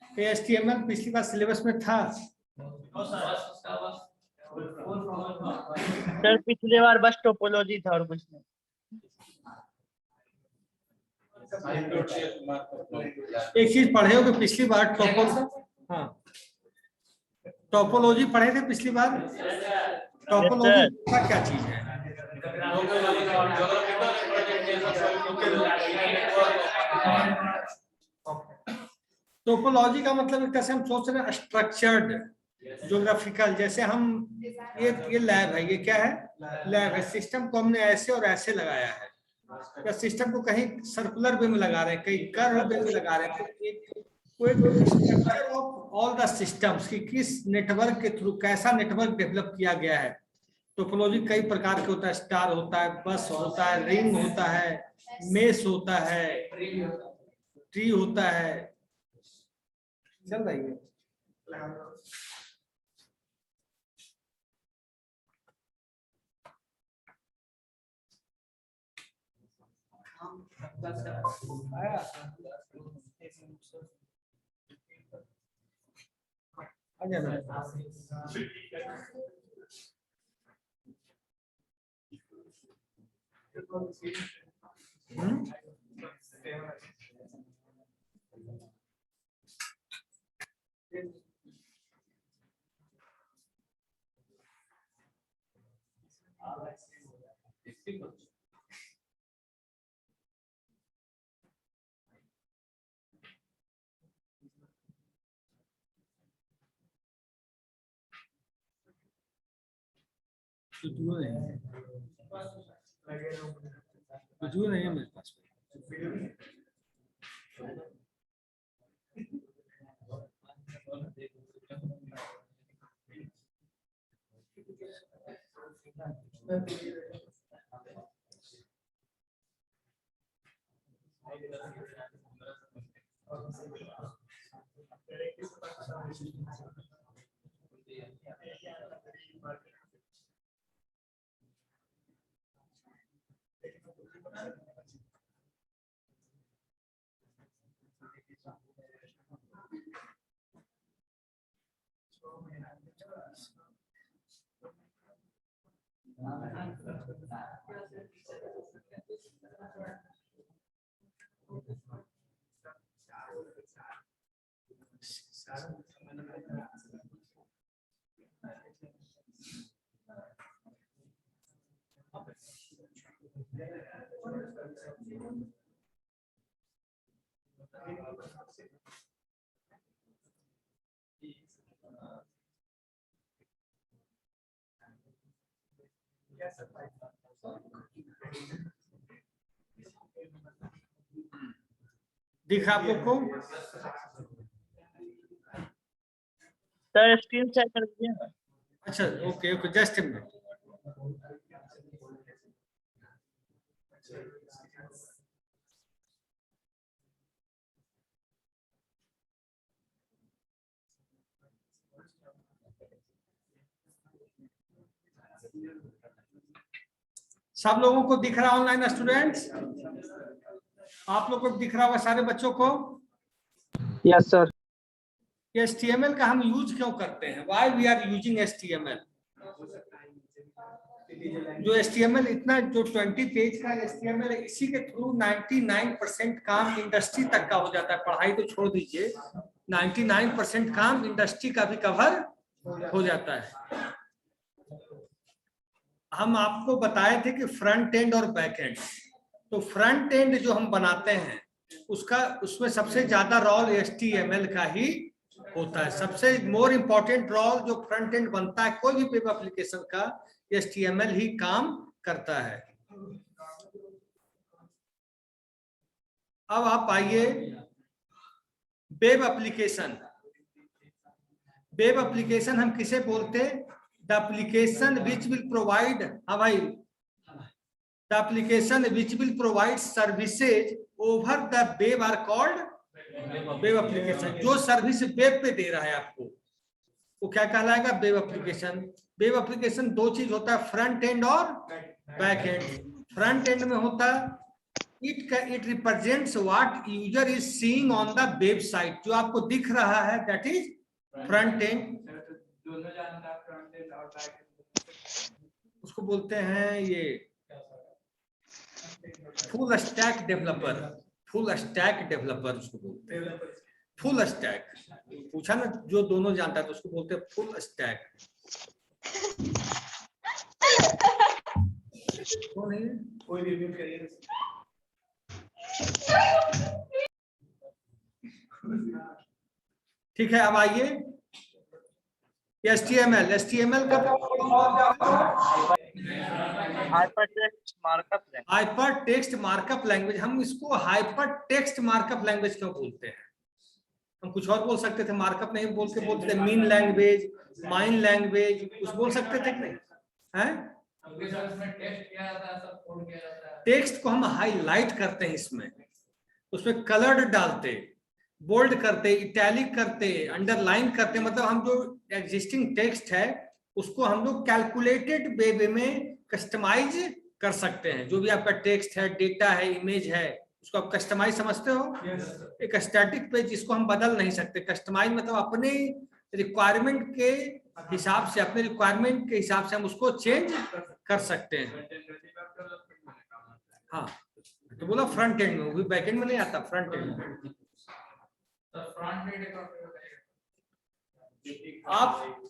HTML पिछली बार syllabus में था। सर पिछले बार बस टोपोलॉजी था और कुछ नहीं। एक चीज पढ़े हो कि पिछली बार टोपोलॉजी पढ़े थे पिछली बार। टोपोलॉजी का क्या चीज है? टोपोलॉजी का मतलब एक तरह से हम सोच रहे हैं स्ट्रक्चर्ड ज्योग्राफिकल। जैसे हम ये लैब है, ये क्या है? लैब है। सिस्टम को हमने ऐसे और ऐसे लगाया है, या सिस्टम को कहीं सर्कुलर वे में लगा रहे हैं, कहीं कर्व वे में लगा रहे हैं। तो एक structure of all the systems की किस नेटवर्क के थ्रू कैसा नेटवर्क डेवलप किया गया है। टोपोलॉजी कई प्रकार के होता है, स्टार होता है, बस होता है, रिंग होता है, मेश होता है, ट्री होता है। चल रही है। वीडियो नहीं है मेरे पास। दिखा आप लोग को? सर स्क्रीन शेयर कर दीजिए। अच्छा okay okay, just a minute. सब लोगों को दिख रहा ऑनलाइन स्टूडेंट्स? आप लोग को दिख रहा होगा सारे बच्चों को? Yes sir. HTML का हम यूज क्यों करते हैं? Why we are using HTML? जो HTML इतना जो 20 पेज का HTML है, इसी के थ्रू 99% काम इंडस्ट्री तक का हो जाता है। पढ़ाई तो छोड़ दीजिए, 99% काम इंडस्ट्री का भी कवर हो जाता है। हम आपको बताए थे कि फ्रंट एंड और बैक एंड। तो फ्रंट एंड जो हम बनाते हैं उसमें सबसे ज्यादा रोल HTML का ही होता है। सबसे मोर इम्पोर्टेंट रोल जो फ्रंट एंड बनता है कोई भी वेब एप्लीकेशन का, HTML ही काम करता है। अब आप आइए वेब एप्लीकेशन। वेब एप्लीकेशन हम किसे बोलते हैं? The application which will provide, हाँ भाई, the application which will provide services over the web are called web application. जो सर्विस वेब पे दे रहा है आपको वो क्या कहलाएगा? Web application. वेब एप्लीकेशन दो चीज होता है, फ्रंट एंड और बैक एंड। फ्रंट एंड में होता है it represents what user is seeing on the website, जो आपको दिख रहा है दैट इज फ्रंट एंड। दोनों जानता है फ्रंट एंड और बैक एंड, उसको बोलते हैं ये full stack developer, full stack developer उसको बोलते हैं, फुल स्टैक। पूछा ना जो दोनों जानता है तो उसको बोलते हैं फुल स्टैक। कौन है? कोई भी म्यूट करिए। ठीक है, अब आइए HTML का hyper text markup language. Hyper text markup language. हम इसको हाइपर टेक्स्ट मार्कअप लैंग्वेज क्यों बोलते हैं? हम कुछ और बोल सकते थे, मार्कअप नहीं बोलते, बोलते थे मीन लैंग्वेज, माइन लैंग्वेज, कुछ बोल सकते थे कि नहीं? हैं? टेक्स्ट को हम हाईलाइट करते हैं, इसमें उसमें कलर्ड डालते, बोल्ड करते, इटैलिक करते, अंडरलाइन करते, मतलब हम जो एग्जिस्टिंग टेक्स्ट है उसको हम लोग कैलकुलेटेड वे में कस्टमाइज कर सकते हैं। जो भी आपका टेक्स्ट है, डेटा है, इमेज है, उसको आप कस्टमाइज समझते हो? एक स्टैटिक पेज जिसको हम बदल नहीं सकते। कस्टमाइज मतलब अपने रिक्वायरमेंट के हिसाब से, अपने रिक्वायरमेंट के हिसाब से हम उसको चेंज कर सकते हैं। हाँ, तो बोला फ्रंट एंड में, वो भी बैक एंड में नहीं आता, फ्रंट एंड में। आप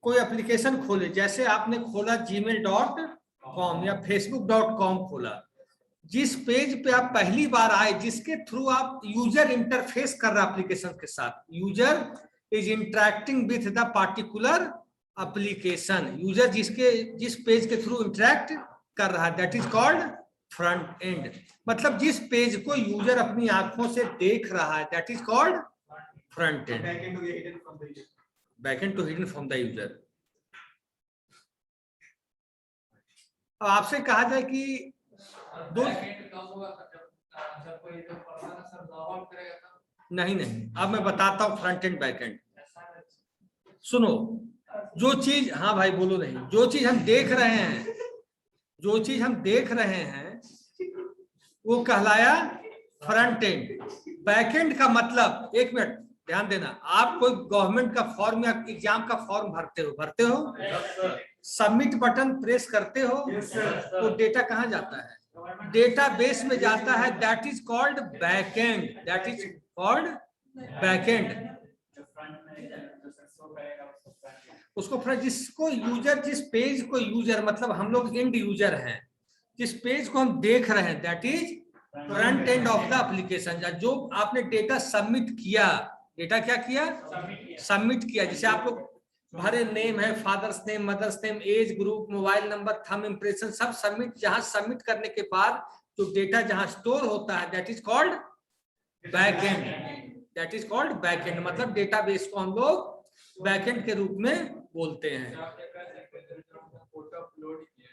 कोई एप्लीकेशन खोले, जैसे आपने खोला gmail.com या facebook.com खोला, जिस पेज पे आप पहली बार आए, जिसके थ्रू आप यूजर इंटरफेस कर रहा एप्लीकेशन के साथ, user is interacting with the particular application, user जिस पेज के थ्रू इंटरेक्ट कर रहा है that is called front and. मतलब जिस पेज को यूजर अपनी आंखों से देख रहा है that is called front end. Backend to hidden from the user. अब आपसे कहा जाए कि दो नहीं, अब मैं बताता हूं फ्रंट एंड बैक एंड। सुनो, जो चीज, हाँ भाई बोलो नहीं, जो चीज हम देख रहे हैं, जो चीज हम देख रहे हैं वो कहलाया फ्रंट एंड। बैक एंड का मतलब, एक मिनट ध्यान देना, आप कोई गवर्नमेंट का फॉर्म या एग्जाम का फॉर्म भरते हो, सबमिट बटन प्रेस करते हो, तो डेटा कहाँ जाता है? डेटाबेस में जाता है, that is called back end, that is called back and. उसको फिर जिसको यूजर, जिस पेज को यूजर, मतलब हम लोग एंड यूजर हैं, जिस पेज को हम देख रहे हैं that is front end of the application. जो आपने डेटा सबमिट किया, डेटा क्या किया? सबमिट किया। जैसे आप लोग भरे, नेम है, father's name, mother's name, age, group, mobile number, thumb impression, सब सबमिट। जहां सबमिट करने के बाद जो डेटा जहां स्टोर होता है that is called back end, that is called back end. मतलब डेटाबेस को हम लोग बैक एंड के रूप में बोलते हैं। फोटो अपलोड किया,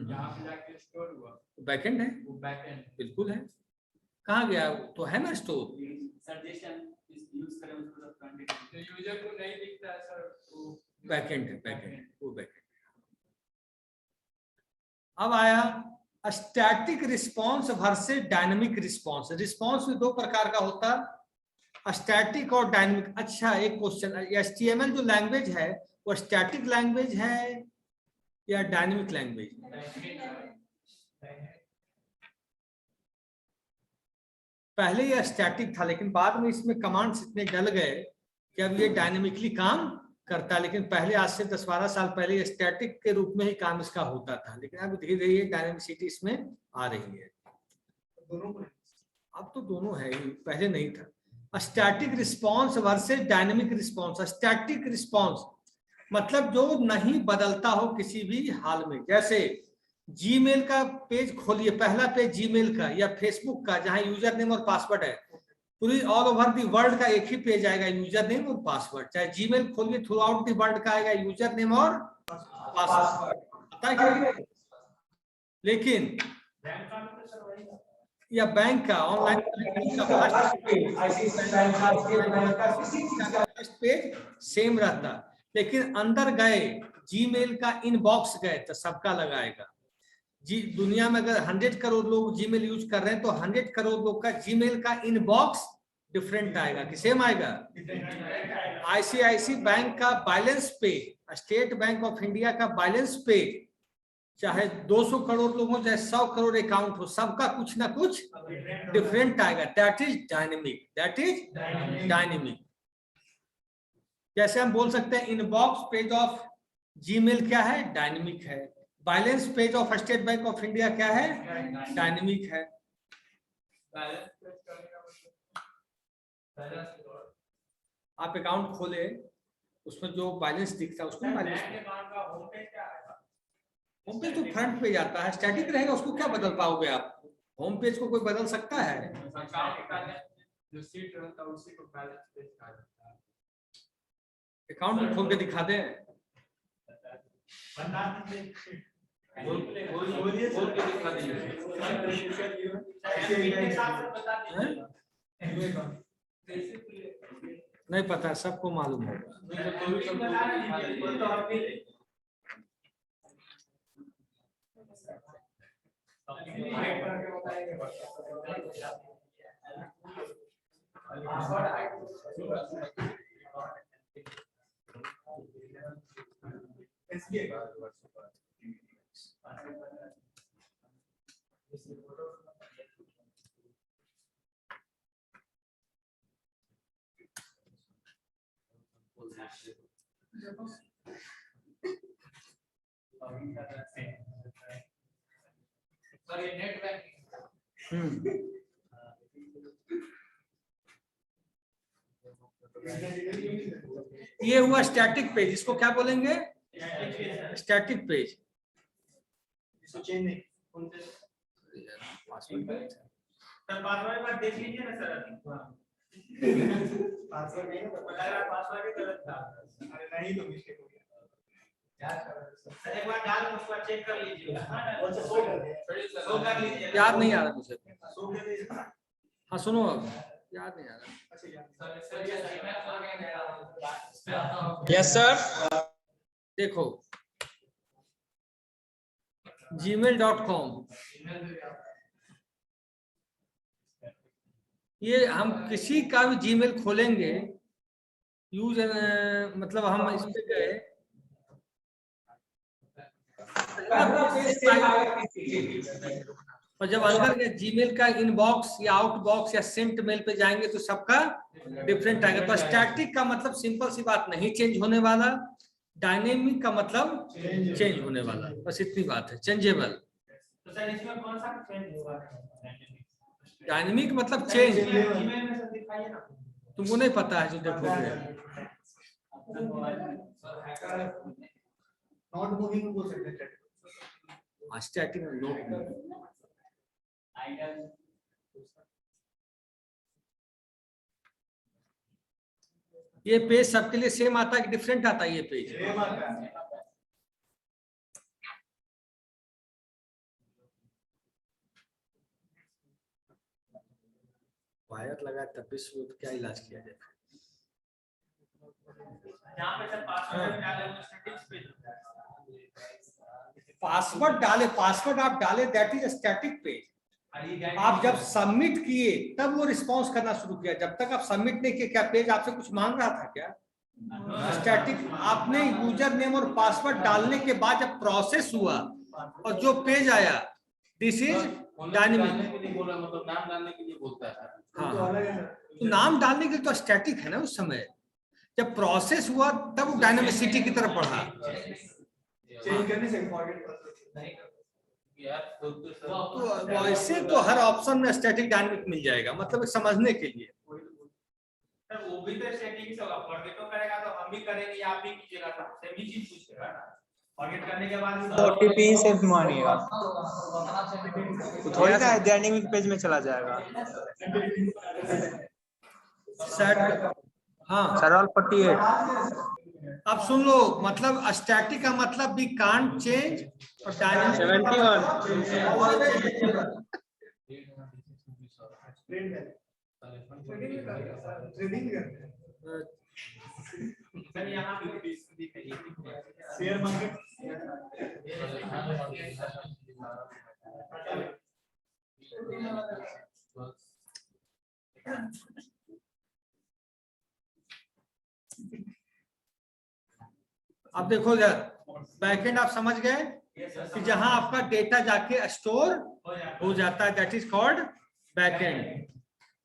जहां पे जाके स्टोर हुआ, बैक एंड है, वो बैक एंड बिल्कुल है। कहाँ गया? तो है ना स्टोर। सजेशन यूज करें उसको फ्रंट एंड, तो यूजर को नहीं दिखता है सर, वो बैक एंड है, बैक एंड, वो बैक एंड। अब आया static response versus dynamic response. Response भी दो प्रकार का होता है, स्टैटिक और डायनामिक। अच्छा, एक क्वेश्चन, HTML जो लैंग्वेज है वो स्टैटिक लैंग्वेज है या डायनामिक लैंग्वेज? पहले ये स्टैटिक था, लेकिन बाद में इसमें कमांड्स इतने डल गए कि अब ये डायनेमिकली काम करता है। लेकिन पहले, आज से 10-12 साल पहले स्टैटिक के रूप में ही काम इसका होता था, लेकिन अब धीरे धीरे डायनेमिसिटी इसमें आ रही है। अब तो दोनों है, पहले नहीं था। Static response versus dynamic response. Static response मतलब जो नहीं बदलता हो किसी भी हाल में। जैसे जीमेल का पेज खोलिए, पहला पेज जीमेल का या फेसबुक का, जहां यूजर नेम और पासवर्ड है, पूरी ऑल ओवर दी वर्ल्ड का एक ही पेज आएगा, यूजर नेम और पासवर्ड। चाहे जीमेल खोलिए, थ्रू आउट दी वर्ल्ड का आएगा यूजर नेम और पासवर्ड, पता है क्या? लेकिन या बैंक का ऑनलाइन पेज सेम रहता, लेकिन अंदर गए, जीमेल का इनबॉक्स गए तो सबका लगाएगा। जी दुनिया में अगर 100 करोड़ लोग जीमेल यूज कर रहे हैं तो 100 करोड़ लोग का जीमेल का इनबॉक्स डिफरेंट आएगा कि सेम आएगा। आईसीआईसी बैंक का बैलेंस पे, स्टेट बैंक ऑफ इंडिया का बैलेंस पे, चाहे 200 करोड़ लोग हो चाहे 100 करोड़ अकाउंट हो, सबका कुछ ना कुछ डिफरेंट आएगा। That is dynamic, that is dynamic. जैसे हम बोल सकते हैं इनबॉक्स पेज ऑफ जीमेल क्या है, डायनेमिक है। Balance page of state bank of India क्या है, डायनेमिक है। आप अकाउंट खोले, उसमें जो बैलेंस दिखता है उसको बैलेंस, होम पेज तो फ्रंट पे जाता है, स्टैटिक रहेगा, उसको क्या बदल पाओगे आप? होम पेज को कोई बदल सकता है? जो सीट रहता है उसी को बैलेंस पेज कहा जाता है। अकाउंट खोल के दिखा दें। बोल के दिखा नहीं पता, सबको मालूम होगा। सर ये नेट बैंकिंग ये हुआ स्टैटिक पेज, इसको क्या बोलेंगे? Static page. पासवर्ड देख लीजिए ना सर। पासवर्ड नहीं पासवर्ड ही गलत था। अरे नहीं तो मिस्टेक हो गया। एक बार डाल उसको चेक कर लीजिएगा। सो कर लीजिए। याद नहीं आ रहा मुझे। हाँ सुनो, याद नहीं आ रहा। Yes sir. देखो gmail.com, ये हम किसी का भी जीमेल खोलेंगे, यूज मतलब हम इस पे गए, और जब अंदर के जीमेल का इनबॉक्स या आउटबॉक्स या सेंट मेल पे जाएंगे तो सबका डिफरेंट आएगा। तो स्टैटिक का मतलब सिंपल सी बात, नहीं चेंज होने वाला। डायनेमिक का मतलब चेंज होने वाला, बस इतनी बात है, चेंजेबल। तो सर इसमें कौन सा चेंज होगा? डायनेमिक मतलब चेंज। जीमेल में सर दिखाइए ना। तुमको नहीं पता है जो देखोगे। नॉट मूविंग बोल सकते हैं। स्टैटिक में नोट नहीं। ये पेज सबके लिए सेम आता है कि डिफरेंट आता है? ये पेज वायर लगा तब भी तो क्या इलाज किया जाए? पासवर्ड डाले, पासवर्ड आप डाले, दैट इज स्टैटिक पेज। आप जब सबमिट किए तब वो रिस्पॉन्स करना शुरू किया, जब तक आप सबमिट नहीं किए क्या पेज आपसे कुछ मांग रहा था क्या? स्टैटिक। आपने यूजर नेम और पासवर्ड डालने के बाद जब प्रोसेस हुआ और जो पेज आया, दिस इज डायनेमिक। मतलब नाम डालने के लिए बोलता है। हाँ, तो नाम डालने के लिए तो स्टैटिक है ना। उस समय जब प्रोसेस हुआ तब वो डायनेमिसिटी की तरफ बढ़ा। चेंज करने से फॉरगेट तो वैसे तो हर ऑप्शन में स्टैटिक डायनेमिक मिल जाएगा, मतलब समझने के लिए। सर वो भी तो स्टैटिक ही होगा, फॉरगेट तो करेगा तो हम भी करेंगे, आप भी कीजिएगा, तो सेम ही चीज पूछेगा ना। फॉरगेट करने के बाद ओटीपी सिर्फ मांगेगा, थोड़ी ना डायनेमिक पेज में चला जाएगा। हाँ सर ऑल 48। अब सुन लो, मतलब स्टैटिक का मतलब वी कांट चेंज, और डायनेमिक 71। सर यहाँ पे शेयर मार्केट अब देखो यार, बैकएंड आप समझ गए कि जहां आपका डेटा जाके स्टोर हो जाता है, that is called backend.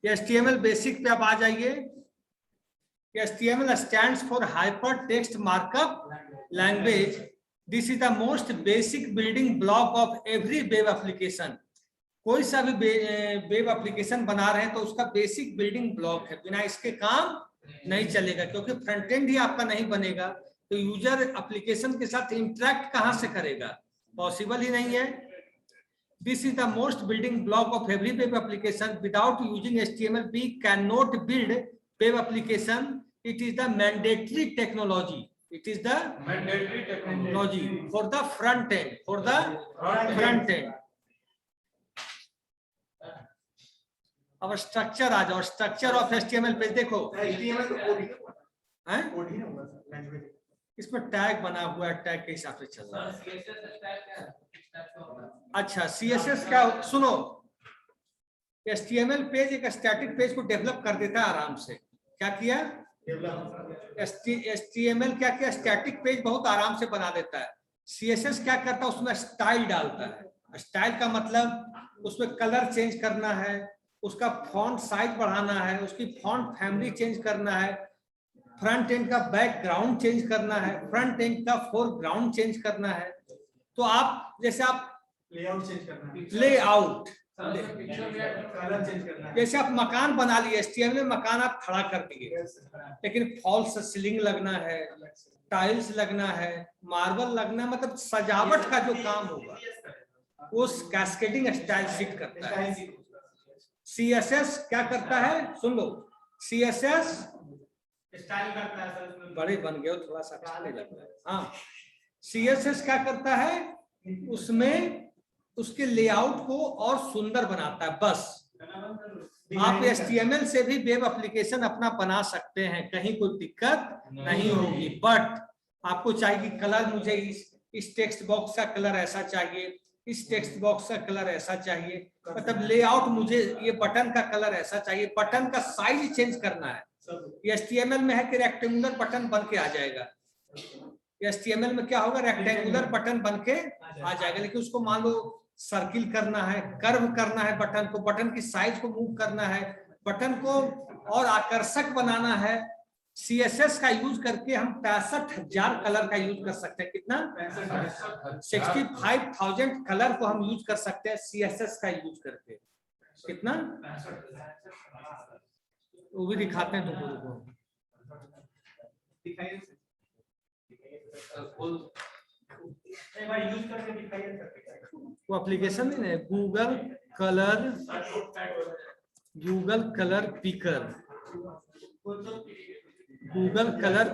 HTML basic पे आप आ जाइए। HTML stands for hyper text markup language. This is the most basic building block of every web application. कोई सा भी वेब एप्लीकेशन बना रहे हैं तो उसका बेसिक बिल्डिंग ब्लॉक है, बिना इसके काम नहीं चलेगा, क्योंकि फ्रंट एंड ही आपका नहीं बनेगा तो यूजर एप्लीकेशन के साथ इंटरेक्ट कहां से करेगा, पॉसिबल ही नहीं है। This is the most building block of every web application. Without using HTML we cannot build web application. It is the mandatory technology. It is the mandatory technology for the front end, for the front end. अब structure आ जाओ, structure of HTML page देखो। HTML तो code ही हैं? Code ही ना होगा sir, language. इसमें tag बना हुआ है, टैग के हिसाब से चल रहा है। अच्छा, CSS क्या, सुनो, HTML पेज एक स्टैटिक पेज को डेवलप कर देता है आराम से। क्या किया? HTML क्या किया? स्टैटिक पेज बहुत आराम से बना देता है। CSS क्या करता है? उसमें स्टाइल डालता है। स्टाइल का मतलब उसमें कलर चेंज करना है, उसका फॉन्ट साइज बढ़ाना है, उसकी फॉन्ट फैमिली चेंज करना है, फ्रंट एंड का बैकग्राउंड चेंज करना है, फ्रंट एंड का फोरग्राउंड चेंज करना है। तो आप जैसे आप लेआउट चेंज करना है, लेआउट, कलर चेंज करना है। जैसे आप मकान बना लिए HTML में, मकान आप खड़ा कर दिए, लेकिन फॉल्स सीलिंग लगना है, टाइल्स लगना है, मार्बल लगना है, मतलब सजावट का जो काम होगा वो कैस्केडिंग स्टाइल शीट करता है। CSS क्या करता है? सुन लो, CSS स्टाइल करता है सर उसमें। बड़े बन गए हो, थोड़ा सा अच्छा नहीं लगता है। हाँ, CSS क्या करता है? उसमें उसके लेआउट को और सुंदर बनाता है। बस आप HTML से भी वेब एप्लीकेशन अपना बना सकते हैं, कहीं कोई दिक्कत नहीं होगी। बट आपको चाहिए कि कलर, मुझे इस टेक्स्ट बॉक्स का कलर ऐसा चाहिए, इस टेक्स्ट बॉक्स का कलर ऐसा चाहिए, मतलब लेआउट, मुझे ये बटन का कलर ऐसा चाहिए, बटन का साइज चेंज करना है। HTML में है कि रेक्टेंगुलर बटन बन के आ जाएगा। HTML में क्या होगा? रेक्टेंगुलर बटन बन के आ जाएगा, लेकिन उसको मान लो सर्किल करना है, कर्व करना है, बटन को, बटन की साइज को मूव करना है, बटन को और आकर्षक बनाना है। CSS का यूज करके हम 65,000 कलर का यूज कर सकते हैं। कितना? 65,000 कलर को हम यूज कर सकते हैं CSS का यूज करके। कितना? वो भी दिखाते हैं तुमको, एक बार यूज करके दिखाइए। वो एप्लीकेशन नहीं है, Google colour picker, Google colour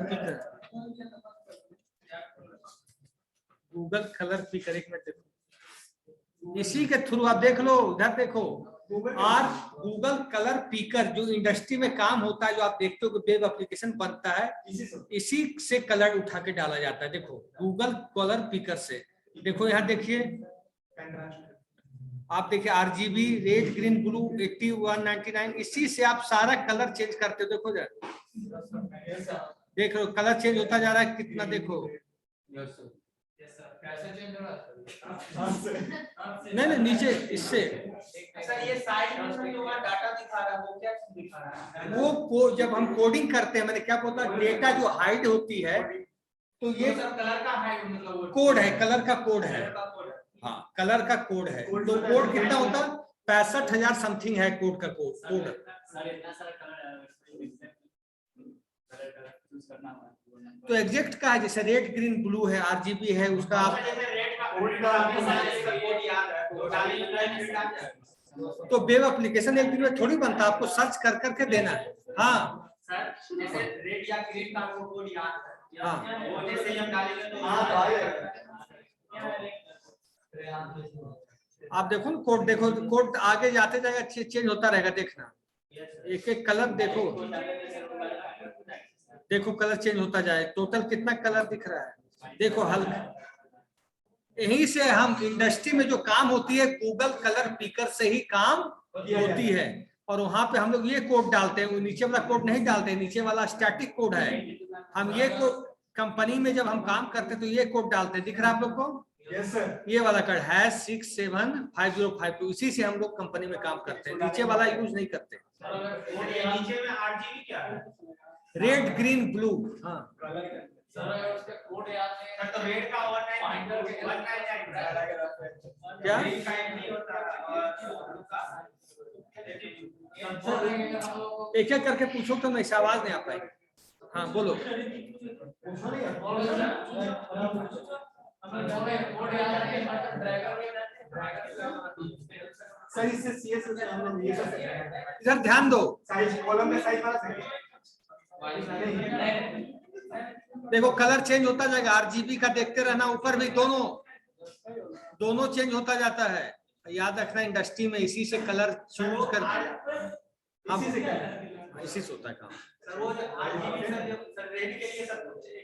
picker. एक मिनट देखो, इसी के थ्रू आप देख लो, इधर देखो, और गूगल कलर पिकर जो इंडस्ट्री में काम होता है, जो आप देखते हो कि वेब एप्लीकेशन बनता है, इसी से कलर उठा के डाला जाता है। देखो, गूगल कलर पिकर से, देखो यहाँ देखिए, आप देखिए RGB, रेड, ग्रीन, ब्लू, 8199, इसी से आप सारा कलर चेंज करते हो। देखो जरा, देख लो कलर चेंज होता जा रहा है कितना, देखो। नहीं, नीचे इससे सर ये साइड में जो डाटा दिखा रहा है वो क्या दिखा रहा है? वो जब हम कोडिंग करते हैं, मैंने क्या बोला, डेटा जो हाइड होती है, तो ये कलर का हाइड मतलब कोड है, कलर का कोड है। हाँ, कलर का कोड है। तो कोड कितना होता है? 65,000 समथिंग है कोड का कोड। तो एग्जैक्ट का है, जैसे रेड, ग्रीन, ब्लू है, RGB है, उसका आप तो वेब एप्लीकेशन एक दिन में थोड़ी बनता, आपको सर्च कर करके देना है। हाँ सर, जैसे रेड या ग्रीन का आपको कोड याद है। हाँ, वो जैसे ही हम डालेंगे तो आप देखो ना कोड, देखो कोड आगे जाते जाएगा, चेंज होता रहेगा, देखना एक एक कलर देखो, देखो कलर चेंज होता जाए। टोटल कितना कलर दिख रहा है? देखो हल्का यहीं से हम इंडस्ट्री में जो काम होती है गूगल कलर पिकर से ही काम होती है। और वहां पे हम लोग ये कोड डालते हैं, वो नीचे वाला कोड नहीं डालते, नीचे वाला स्टैटिक कोड है। हम ये कोड कंपनी में जब हम काम करते हैं तो ये कोड डालते हैं, दिख रहा है आप लोग को? Yes sir. ये वाला कोड है 675052, इसी से हम लोग कंपनी में काम करते हैं, नीचे वाला यूज नहीं करते। नीचे में RGB क्या है? Red green blue. हाँ सर उसका कोड याद नहीं है तो रेड का 1999 क्या? नहीं होता एक एक करके पूछो तो मैं आवाज नहीं आ पाई। हाँ बोलो। सर इससे CSS हम लोग ये कर सकते हैं। इधर ध्यान दो, साइज कॉलम में साइज वाला सही देखो कलर चेंज होता जाएगा, RGB का देखते रहना, ऊपर भी दोनों चेंज होता जाता है। याद रखना इंडस्ट्री में इसी से कलर चूज करके हम इसी से होता है काम। सर वो जो RGB सर रेड के लिए सर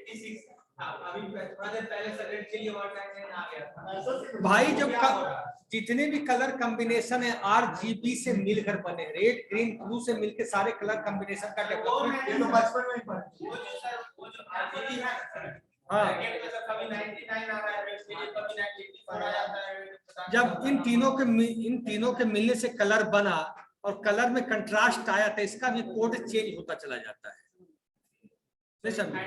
86 अभी थोड़ा देर पहले सर रेड के लिए वर्ड आ गया था भाई। जब जितने भी कलर कॉम्बिनेशन है RGB से मिलकर बने, रेड ग्रीन ब्लू से मिलकर सारे कलर कॉम्बिनेशन का डेवलपमेंट। ये तो बचपन में ही पढ़ा। वो जो सर वो जो RGB है सर, हाँ, ब्रैकेट में सर कभी 99 आ रहा है, रेड के लिए कभी 94 आ जाता है। जब इन तीनों के मिलने से कलर बना और कलर में कंट्रास्ट आया तो इसका भी कोड चेंज होता चला जाता है। नहीं समझे?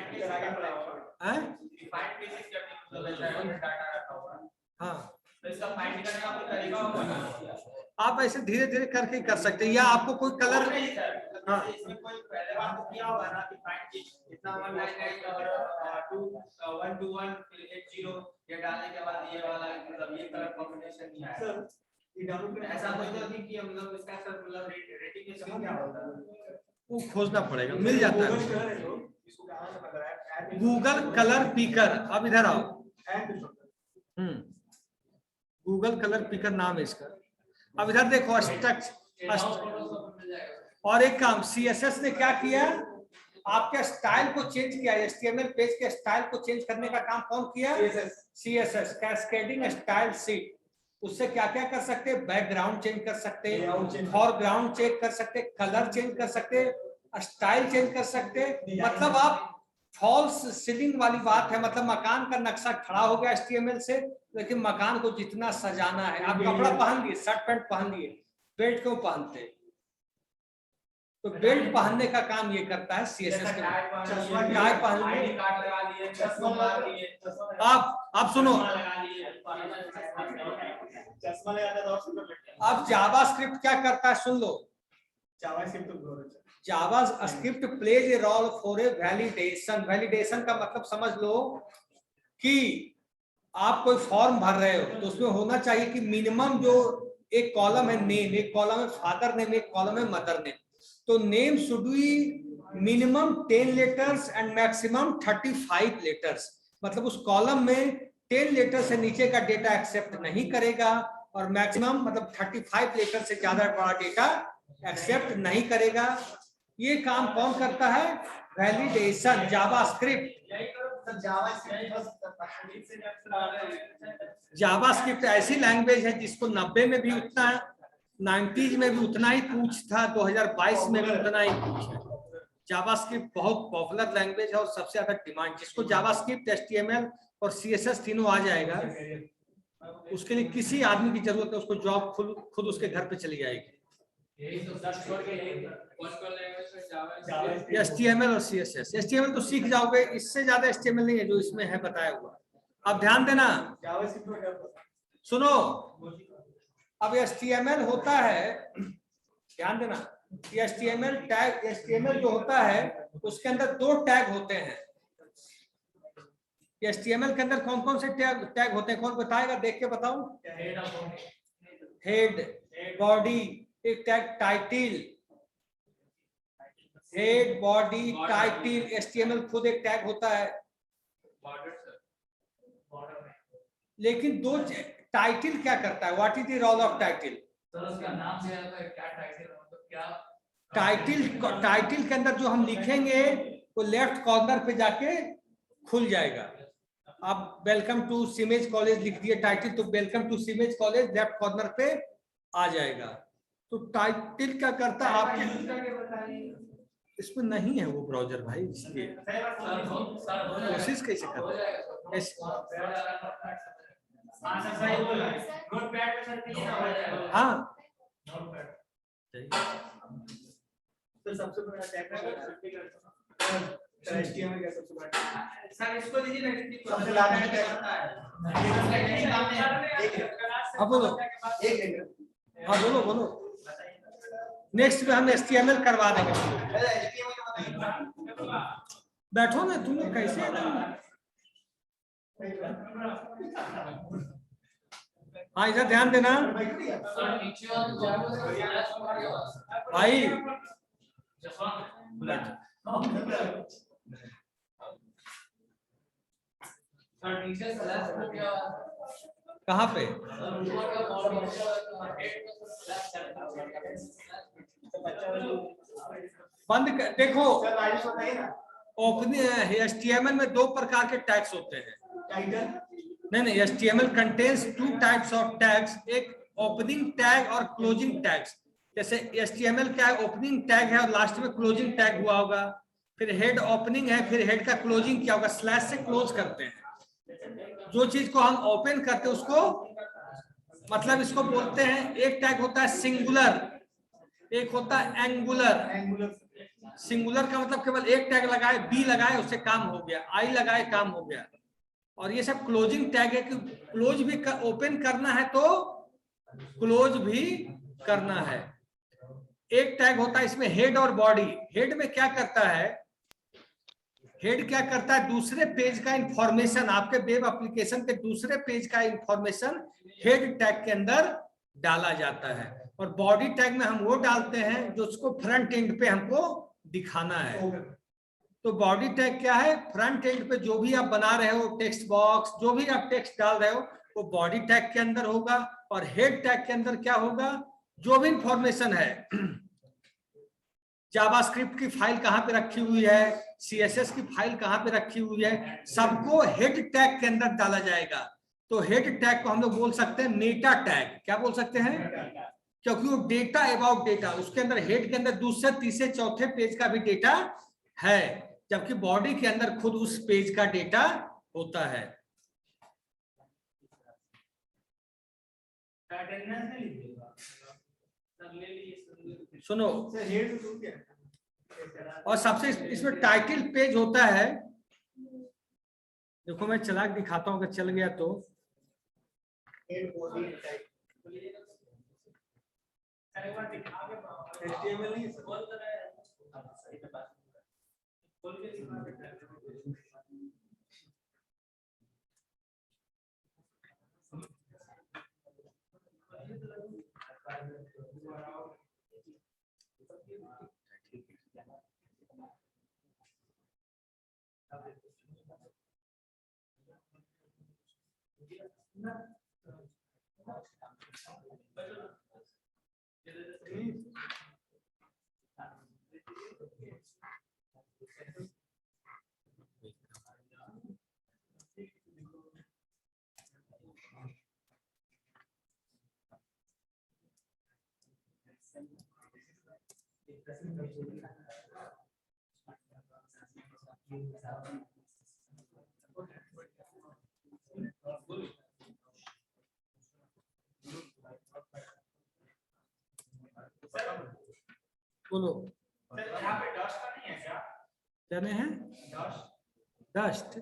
हाँ, तो इसका फाइंड करने का कोई तरीका होगा? आप ऐसे धीरे धीरे करके कर सकते हैं, या आपको कोई कलर। नहीं सर, हाँ इसमें कोई पहले बार तो किया होगा ना कि फाइंड इतना 199 और 2121 फिर 80 ये डालने के बाद ये वाला मतलब ये कलर कॉम्बिनेशन नहीं आया सर। ये डाउनलोड करने ऐसा कोई तो नहीं कि मतलब इसका सर मतलब रेटिंग में क्या होता है वो खोजना पड़ेगा, मिल जाता है। गूगल कलर पिकर, अब इधर आओ। गूगल कलर पिकर नाम है इसका। अब इधर देखो और एक काम CSS ने क्या किया, आपके स्टाइल को चेंज किया। HTML पेज के स्टाइल को चेंज करने का काम कौन किया? CSS, cascading style sheet. उससे क्या क्या कर सकते हैं? बैकग्राउंड चेंज कर सकते हैं, फॉरग्राउंड चेंज कर सकते, कलर चेंज कर सकते, स्टाइल चेंज कर सकते। मतलब आप फॉल्स सीलिंग वाली बात है, मतलब मकान का नक्शा खड़ा हो गया HTML से, लेकिन मकान को जितना सजाना है, आप कपड़ा पहन लिए, शर्ट पैंट पहन लिए, बेल्ट क्यों पहनते? तो बेल्ट पहनने का काम ये करता है CSS के। टाई पहन लिए। आप सुनो, अब जावास्क्रिप्ट क्या करता है सुन लो। JavaScript plays a role for a validation. Validation का मतलब समझ लो कि आप कोई फॉर्म भर रहे हो तो उसमें होना चाहिए कि मिनिमम जो एक कॉलम है नेम, एक कॉलम है फादर नेम, एक कॉलम है मदर नेम। तो name should be minimum 10 letters and maximum 35 letters. मतलब उस कॉलम में 10 लेटर से नीचे का डेटा एक्सेप्ट नहीं करेगा और मैक्सिमम मतलब 35 लेटर से ज्यादा बड़ा डेटा एक्सेप्ट नहीं करेगा। ये काम कौन करता है? Validation, JavaScript. जावास्क्रिप्ट ऐसी लैंग्वेज है जिसको 90 में भी उतना, 90s में भी उतना ही पूछ था, 2022 में भी उतना ही पूछ है। जावास्क्रिप्ट बहुत पॉपुलर लैंग्वेज है और सबसे ज्यादा डिमांड। जिसको जावास्क्रिप्ट, HTML और CSS तीनों आ जाएगा, उसके लिए किसी आदमी की जरूरत है, उसको जॉब खुद उसके घर पे चली जाएगी। HTML और CSS। HTML तो सीख जाओगे, इससे ज्यादा HTML नहीं है जो इसमें है बताया हुआ। अब ध्यान देना, सुनो। अब HTML होता है, ध्यान देना, HTML टैग, HTML जो होता है उसके अंदर 2 टैग होते हैं। HTML के अंदर कौन कौन से टैग होते हैं? कौन बताएगा? देख के बताऊं। हेड, बॉडी, एक tag title, head, body, title. HTML खुद एक टैग होता है, लेकिन 2 टाइटल क्या करता है? What is the role of title? Title के अंदर जो हम लिखेंगे वो लेफ्ट कॉर्नर पे जाके खुल जाएगा। आप वेलकम टू सीमेज कॉलेज लिख दिए टाइटल, तो welcome to CIMAGE college left corner पे आ जाएगा। तो टाइटल क्या करता है आपके, इसमें नहीं है वो ब्राउजर भाई, इसलिए कोशिश कैसे कर रहे हैं। हाँ तो सबसे बड़ा टैग HTML का सबसे बड़ा सर, इसको दीजिए ना, सबसे लास्ट में हाँ बोलो, हाँ बोलो बोलो। नेक्स्ट में हम HTML करवा देंगे। बैठो ना तुम लोग, कैसे हाँ इधर ध्यान देना भाई। कहाँ पे बंद कर, देखो ओपनिंग HTML में दो प्रकार के टैग्स होते हैं। नहीं, HTML contains two types of tags, एक ओपनिंग टैग और क्लोजिंग टैग्स। जैसे HTML क्या है, ओपनिंग टैग है और लास्ट में क्लोजिंग टैग हुआ होगा, फिर हेड ओपनिंग है, फिर हेड का क्लोजिंग क्या होगा, स्लैश से क्लोज करते हैं। जो चीज को हम ओपन करते हैं उसको, मतलब इसको बोलते हैं, एक टैग होता है सिंगुलर, एक होता है एंगुलर। सिंगुलर का मतलब केवल एक टैग लगाए, बी लगाए उससे काम हो गया, आई लगाए काम हो गया। और ये सब क्लोजिंग टैग है कि क्लोज भी ओपन करना है तो क्लोज भी करना है। एक टैग होता है इसमें हेड और बॉडी। हेड में क्या करता है, हेड क्या करता है, दूसरे पेज का इंफॉर्मेशन, आपके वेब एप्लीकेशन के दूसरे पेज का इंफॉर्मेशन हेड टैग के अंदर डाला जाता है। और बॉडी टैग में हम वो डालते हैं जो उसको फ्रंट एंड पे हमको दिखाना है। तो बॉडी टैग क्या है, फ्रंट एंड पे जो भी आप बना रहे हो, टेक्स्ट बॉक्स, जो भी आप टेक्स्ट डाल रहे हो वो बॉडी टैग के अंदर होगा। और हेड टैग के अंदर क्या होगा, जो भी इंफॉर्मेशन है, जावास्क्रिप्ट की फाइल कहां पे रखी हुई है, CSS की फाइल कहां पे रखी हुई है, सबको हेड टैग के अंदर डाला जाएगा। तो हेड टैग को हम लोग बोल सकते हैं मेटा टैग। क्या बोल सकते हैं, क्योंकि वो डेटा अबाउट डेटा, उसके अंदर हेड के अंदर दूसरे तीसरे चौथे पेज का भी डेटा है, जबकि बॉडी के अंदर खुद उस पेज का डेटा होता है। सुनो, और सबसे इसमें टाइटल पेज होता है। देखो मैं चला के दिखाता हूं, अगर चल गया तो। बोलो, यहाँ पे डस्ट का नहीं है क्या? क्या नहीं है, डस्ट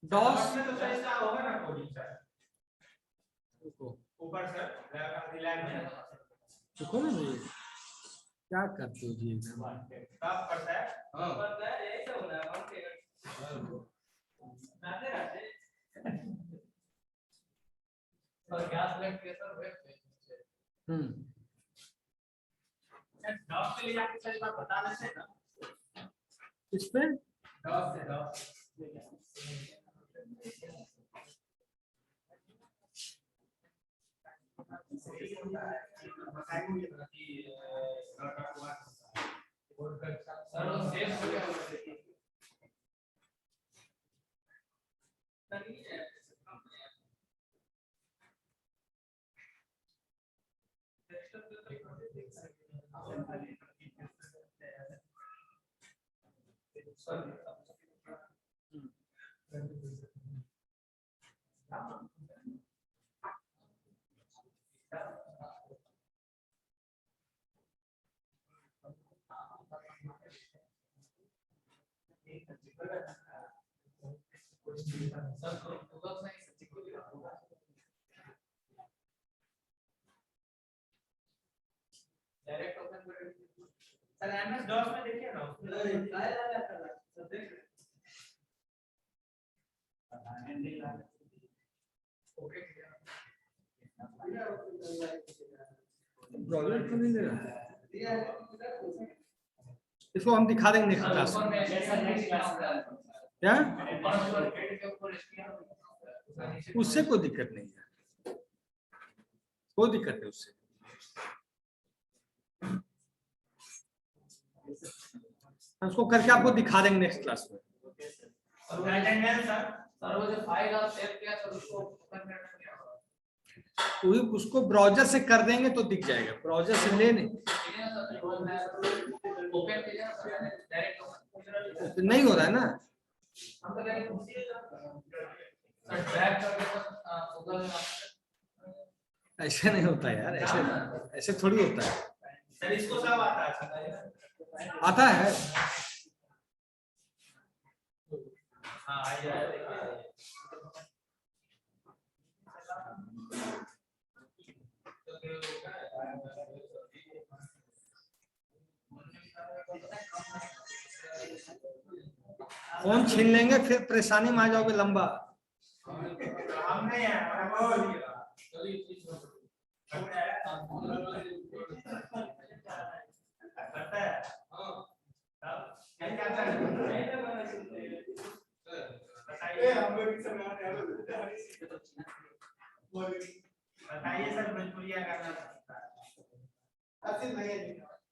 डॉस ऊपर सर देखो ना जी, क्या करते हो जी एकदम। साफ करता है। हां करता है, यही तो होना है मन के नाते रहते और गैस लग के सर वेब पे डॉस के लिए जाके सही बात बता देते ना इस पे डॉस से डॉस सर सेव हो गया। सर एमएस डॉस में देखिए ना ब्राउज़र क्यों नहीं ले रहा है? इसको हम दिखा देंगे नेक्स्ट क्लास में। क्या उससे कोई दिक्कत नहीं है, कोई दिक्कत है उससे। हम उसको करके आपको दिखा देंगे नेक्स्ट क्लास में। उसको ब्राउजर से कर देंगे तो दिख जाएगा, ब्राउजर से ले नहीं नहीं हो रहा है ना। ऐसे नहीं होता यार, ऐसे ऐसे थोड़ी होता है। सर इसको सब आता है, आता है। हाँ आ जाएगा। फोन छीन लेंगे फिर परेशानी में आ जाओगे लंबा। हम नहीं है बताइए सर भोजपुरिया गाना।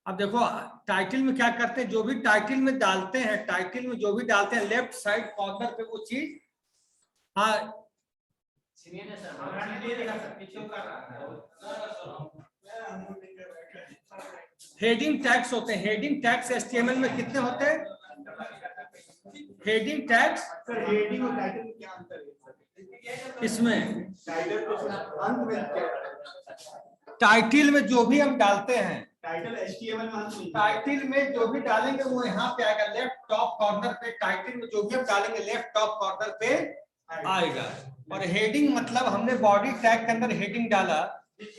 अब देखो टाइटल में क्या करते हैं, जो भी टाइटल में डालते हैं, टाइटल में जो भी डालते हैं लेफ्ट साइड कॉर्नर पे वो चीज, हाँ हेडिंग टैग्स होते हैं। हेडिंग टैग्स एचटीएमएल में कितने होते हैं? हेडिंग टैग्स सर हेडिंग और टाइटल में क्या अंतर है? इसमें टाइटल तो अंत में क्या है? टाइटल में जो भी हम डालते हैं, टाइटल एचटीएमएल में अंत में टाइटल में जो भी डालेंगे वो यहाँ पे आएगा लेफ्ट टॉप कॉर्नर पे। टाइटल में जो भी हम डालेंगे लेफ्ट टॉप कॉर्नर पे आएगा। और हेडिंग मतलब हमने बॉडी टैग के अंदर हेडिंग डाला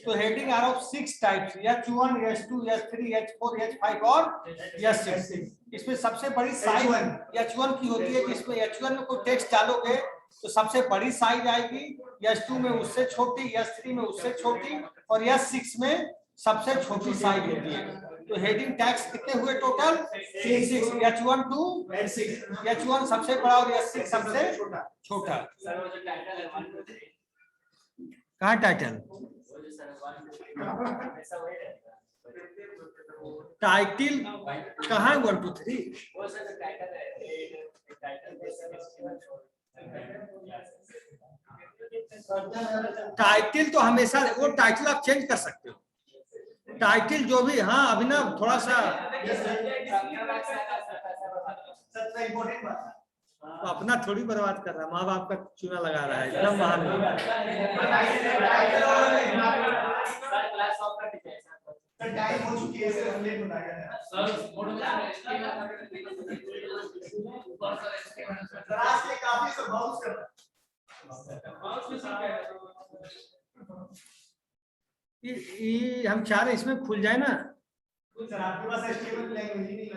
तो heading are of 6 types, H1, H2, H3, H4, H5 और H6। इसमें सबसे बड़ी साइज H1 की होती है, जिसमें H1 में कोई टेक्स्ट डालोगे तो सबसे बड़ी साइज आएगी, H2 में उससे छोटी, H3 में उससे छोटी और H6 में सबसे छोटी साइज होती है। तो हेडिंग टैग्स कितने हुए टोटल? 6। H1 to H1 सबसे बड़ा और H6 सबसे छोटा। कहाँ टाइटल? टाइटल कहाँ 1 2 3? टाइटल तो हमेशा वो टाइटल आप चेंज कर सकते हो। टाइटल जो भी, हाँ अभिनव थोड़ा सा तो अपना थोड़ी बर्बाद कर रहा है, माँ बाप का चूना लगा रहा है एकदम महान। टाइम हो चुकी है सर, हमने बताया है सर आज के काफी सर बाउंस कर रहा है। ये हम चाह रहे हैं इसमें खुल जाए ना। सर आपके पास एचटीएमएल लैंग्वेज ही नहीं है।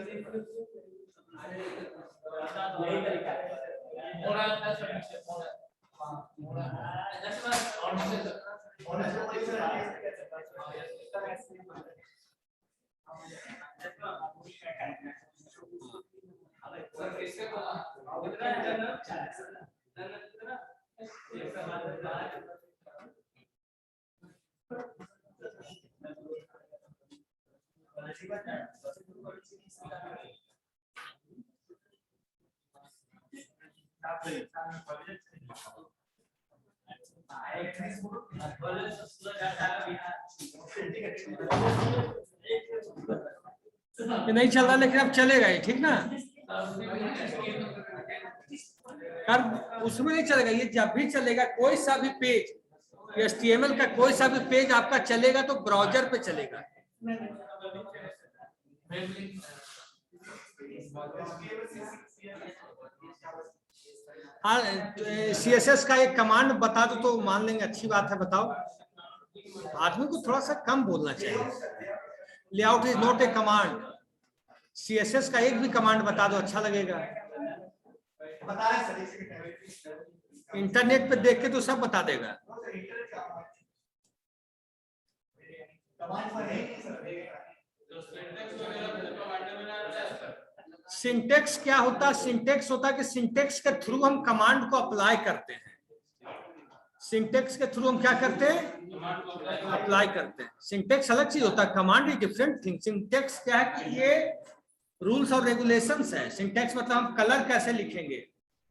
यही तरीका है। नहीं चल रहा लेकिन अब चलेगा ये, ठीक ना। कर उसमें नहीं चलेगा, ये जब भी चलेगा कोई सा भी पेज, HTML का कोई सा भी पेज आपका चलेगा तो ब्राउजर पे चलेगा। हाँ, CSS का एक कमांड बता दो तो मान लेंगे, अच्छी बात है, बताओ। आदमी को थोड़ा सा कम बोलना चाहिए। Layout is not a command. CSS का एक भी कमांड बता दो, अच्छा लगेगा। इंटरनेट पे देख के तो सब बता देगा। सिंटेक्स क्या होता है? सिंटेक्स होता है कि सिंटेक्स के थ्रू हम कमांड को अप्लाई करते हैं। सिंटेक्स के थ्रू हम क्या करते हैं? अप्लाई करते हैं। सिंटेक्स अलग चीज होता है, command is different thing. Syntax क्या है कि ये रूल्स और रेगुलेशंस है। सिंटेक्स मतलब हम कलर कैसे लिखेंगे,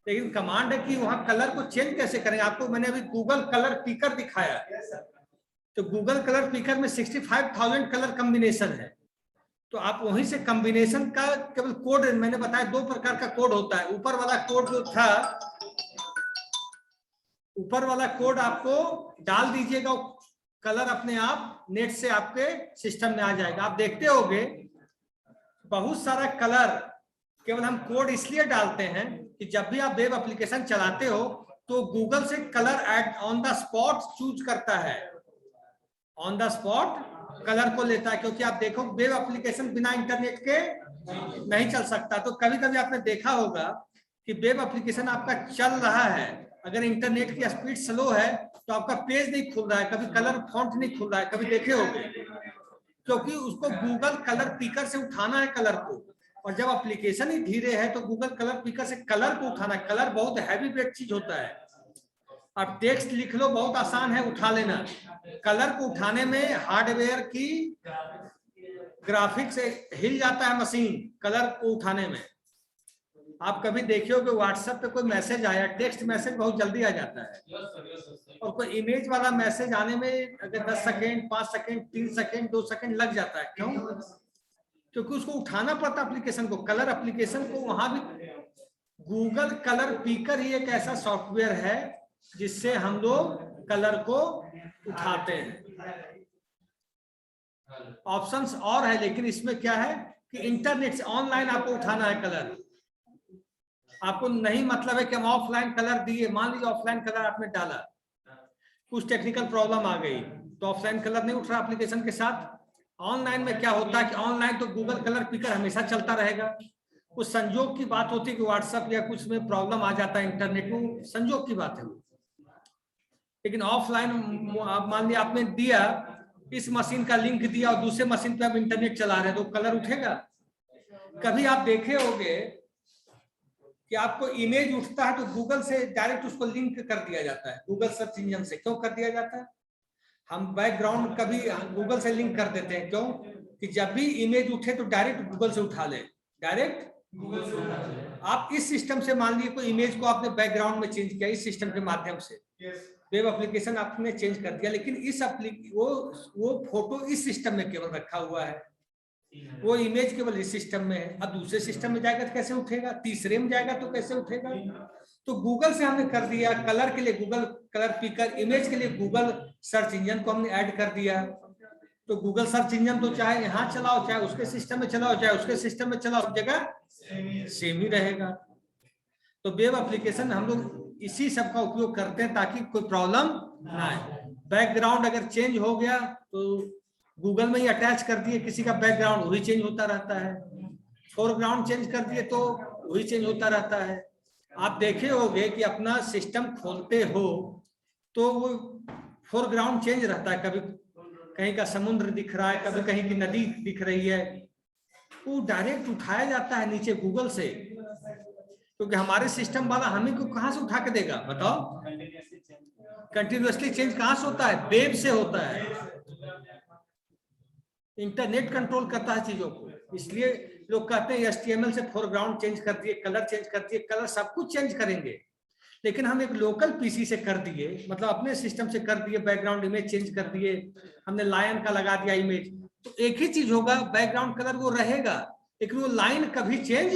लेकिन कमांड है कि वहां कलर को चेंज कैसे करेंगे। आपको मैंने अभी गूगल कलर पिकर दिखाया, तो गूगल कलर पिकर में 65,000 कलर कॉम्बिनेशन है। तो आप वहीं से कॉम्बिनेशन का केवल कोड, मैंने बताया 2 प्रकार का कोड होता है। ऊपर वाला कोड जो था, ऊपर वाला कोड आपको डाल दीजिएगा, कलर अपने आप नेट से आपके सिस्टम में आ जाएगा। आप देखते होंगे बहुत सारा कलर केवल हम कोड इसलिए डालते हैं कि जब भी आप वेब एप्लीकेशन चलाते हो तो गूगल से colour at on the spot choose करता है, ऑन द स्पॉट कलर को लेता है। क्योंकि आप देखो वेब एप्लीकेशन बिना इंटरनेट के नहीं चल सकता। तो कभी कभी आपने देखा होगा कि वेब एप्लीकेशन आपका चल रहा है, अगर इंटरनेट की स्पीड स्लो है तो आपका पेज नहीं खुल रहा है, कभी कलर फॉन्ट नहीं खुल रहा है, कभी देखे होंगे। क्योंकि उसको गूगल कलर पिकर से उठाना है कलर को, और जब एप्लीकेशन ही धीरे है तो गूगल कलर पिकर से कलर को उठाना है। कलर बहुत हैवी वेट चीज होता है। अब टेक्स्ट लिख लो बहुत आसान है उठा लेना, कलर को उठाने में हार्डवेयर की ग्राफिक्स हिल जाता है मशीन, कलर को उठाने में। आप कभी देखे हो कि व्हाट्सएप पे कोई मैसेज आया, टेक्स्ट मैसेज बहुत जल्दी आ जाता है, और कोई इमेज वाला मैसेज आने में अगर 10 सेकेंड, 5 सेकेंड, 3 सेकेंड, 2 सेकेंड लग जाता है। क्यों? क्योंकि उसको उठाना पड़ता एप्लीकेशन को, कलर एप्लीकेशन को। वहां भी गूगल कलर पिकर ही एक ऐसा सॉफ्टवेयर है जिससे हम लोग कलर को उठाते हैं। ऑप्शंस और है, लेकिन इसमें क्या है कि इंटरनेट से ऑनलाइन आपको उठाना है कलर। आपको नहीं मतलब है कि हम ऑफलाइन कलर दिए, मान लीजिए ऑफलाइन कलर आपने डाला, कुछ टेक्निकल प्रॉब्लम आ गई तो ऑफलाइन कलर नहीं उठ रहा एप्लीकेशन के साथ। ऑनलाइन में क्या होता है कि ऑनलाइन तो गूगल कलर पिकर हमेशा चलता रहेगा। कुछ संजोग की बात होती है कि व्हाट्सएप या कुछ में प्रॉब्लम आ जाता है इंटरनेट में, संजोग की बात है वो। लेकिन ऑफलाइन आप मान लिया आपने दिया, इस मशीन का लिंक दिया और दूसरे मशीन पे आप इंटरनेट चला रहे हैं तो कलर उठेगा। कभी आप देखे होंगे कि आपको इमेज उठता है तो गूगल से डायरेक्ट उसको लिंक कर दिया जाता है, गूगल सर्च इंजन से। क्यों कर दिया जाता है? हम बैकग्राउंड कभी गूगल से लिंक कर देते हैं। क्यों? कि जब भी इमेज उठे तो डायरेक्ट गूगल से उठा ले, डायरेक्ट गूगल से उठा ले। आप इस सिस्टम से मान लीजिए कोई इमेज को आपने बैकग्राउंड में चेंज किया, इस सिस्टम के माध्यम से वेब एप्लीकेशन आपने चेंज कर दिया, लेकिन इस वो फोटो इस सिस्टम में केवल रखा हुआ है, वो इमेज केवल इस सिस्टम में है। अब दूसरे सिस्टम में जाएगा तो कैसे उठेगा? तीसरे में जाएगा तो कैसे उठेगा? तो गूगल से हमने कर दिया, कलर के लिए गूगल कलर पिकर, इमेज के लिए गूगल सर्च इंजन को हमने ऐड कर दिया। तो गूगल सर्च इंजन तो चाहे यहाँ चलाओ, चाहे उसके सिस्टम में चलाओ, चाहे उसके सिस्टम में चलाओ, जगह सेम ही रहेगा। तो वेब एप्लीकेशन हम लोग इसी सब का उपयोग करते हैं ताकि कोई प्रॉब्लम ना आए। बैकग्राउंड अगर चेंज हो गया तो गूगल में ही अटैच कर दिए, किसी का बैकग्राउंड वही चेंज होता रहता है। फोरग्राउंड चेंज कर दिए तो वही चेंज होता रहता है। आप देखे होंगे कि अपना सिस्टम खोलते हो तो वो फोरग्राउंड चेंज रहता है, कभी कहीं का समुद्र दिख रहा है, कभी कहीं की नदी दिख रही है, वो डायरेक्ट उठाया जाता है नीचे गूगल से। क्योंकि हमारे सिस्टम वाला हमें को कहां से उठा के देगा बताओ? कंटिन्यूअसली चेंज कहां से होता है? वेब से होता है। इंटरनेट कंट्रोल करता है चीजों को। इसलिए लोग कहते हैं HTML से फोरग्राउंड चेंज कर दिए, कलर चेंज कर दिए, कलर सब कुछ चेंज करेंगे। लेकिन हम एक लोकल पीसी से कर दिए, मतलब अपने सिस्टम से कर दिए, बैकग्राउंड इमेज चेंज कर दिए, हमने लायन का लगा दिया इमेज, तो एक ही चीज होगा, बैकग्राउंड कलर वो रहेगा। लेकिन वो लाइन कभी चेंज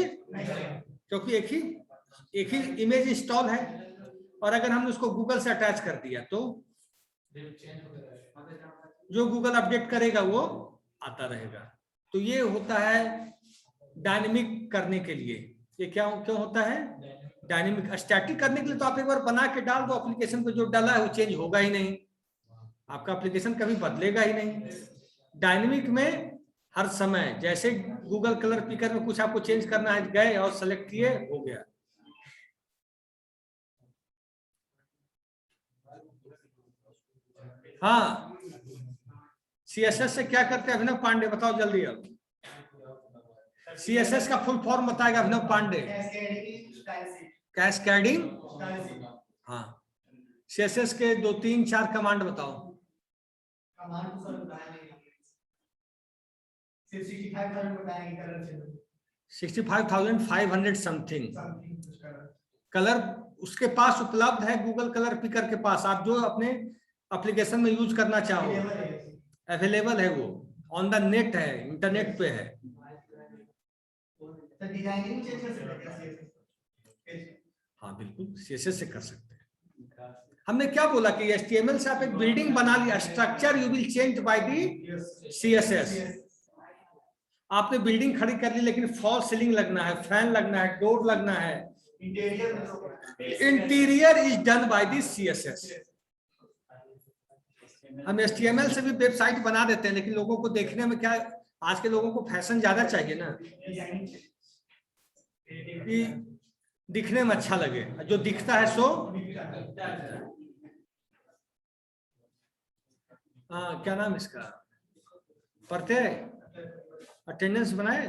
क्योंकि एक ही इमेज इंस्टॉल है, और अगर हमने उसको गूगल से अटैच कर दिया तो जो गूगल अपडेट करेगा वो आता रहेगा। तो ये होता है डायनेमिक करने के लिए। ये क्यों होता है डायनेमिक? स्टैटिक करने के लिए तो आप एक बार बना के डाल दो एप्लीकेशन पे, जो डाला है वो चेंज होगा ही नहीं, आपका एप्लीकेशन कभी बदलेगा ही नहीं। डायनेमिक में हर समय, जैसे गूगल कलर पिकर में कुछ आपको चेंज करना है, गए और सेलेक्ट किए, हो गया। हाँ, सीएसएस से क्या करते हैं अभिनव पांडे, बताओ जल्दी। अब सीएसएस का फुल फॉर्म बताएगा अभिनव पांडे। कैस्केडिंग। हाँ, सीएसएस के 2, 3, 4 कमांड बताओ। कमांड तो सर बताया नहीं, सिर्फ 65,000 बताएंगे कलर से। 65,500 समथिंग कलर उसके पास उपलब्ध है, गूगल कलर पिकर के पास। आप जो अपने एप्लीकेशन में यूज करना चाहो अवेलेबल है, वो ऑन द नेट है, इंटरनेट पे है। डिजाइनिंग चेंज कर सकते हैं। हाँ बिल्कुल, सीएसएस से कर सकते हैं। हमने क्या बोला कि एचटीएमएल से आप एक बिल्डिंग बना लिया, structure you will change by the CSS. आपने बिल्डिंग खड़ी कर ली, लेकिन फॉल सीलिंग लगना है, फैन लगना है, डोर लगना है, interior is done by the CSS. हम एचटीएमएल से भी वेबसाइट बना देते हैं, लेकिन लोगों को देखने में क्या, आज के लोगों को फैशन ज्यादा चाहिए ना, कि दिखने में अच्छा लगे, जो दिखता है सो। हाँ, क्या नाम इसका, पढ़ते अटेंडेंस बनाए।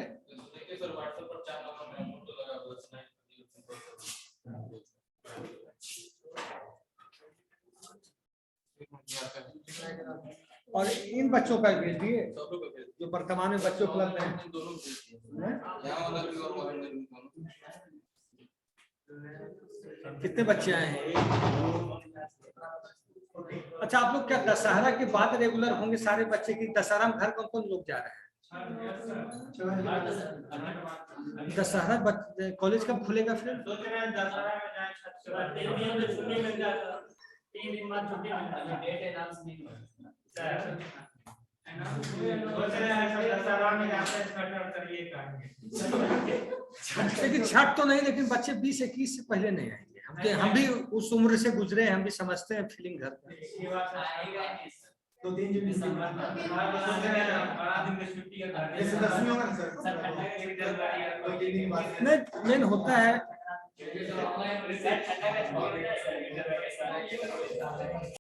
और इन बच्चों का भेज दिए जो वर्तमान में बच्चे उपलब्ध हैं। कितने बच्चे आए हैं? अच्छा, आप लोग क्या दशहरा के बाद रेगुलर होंगे सारे बच्चे की? दशहरा में घर कौन कौन लोग जा रहे हैं? दशहरा कॉलेज कब खुलेगा फिर? लेकिन छठ तो नहीं, लेकिन बच्चे 20-21 से पहले नहीं आएंगे। हम भी उस उम्र से गुजरे हैं, हम भी समझते हैं फीलिंग घर का। 2-3 दिन मेन होता है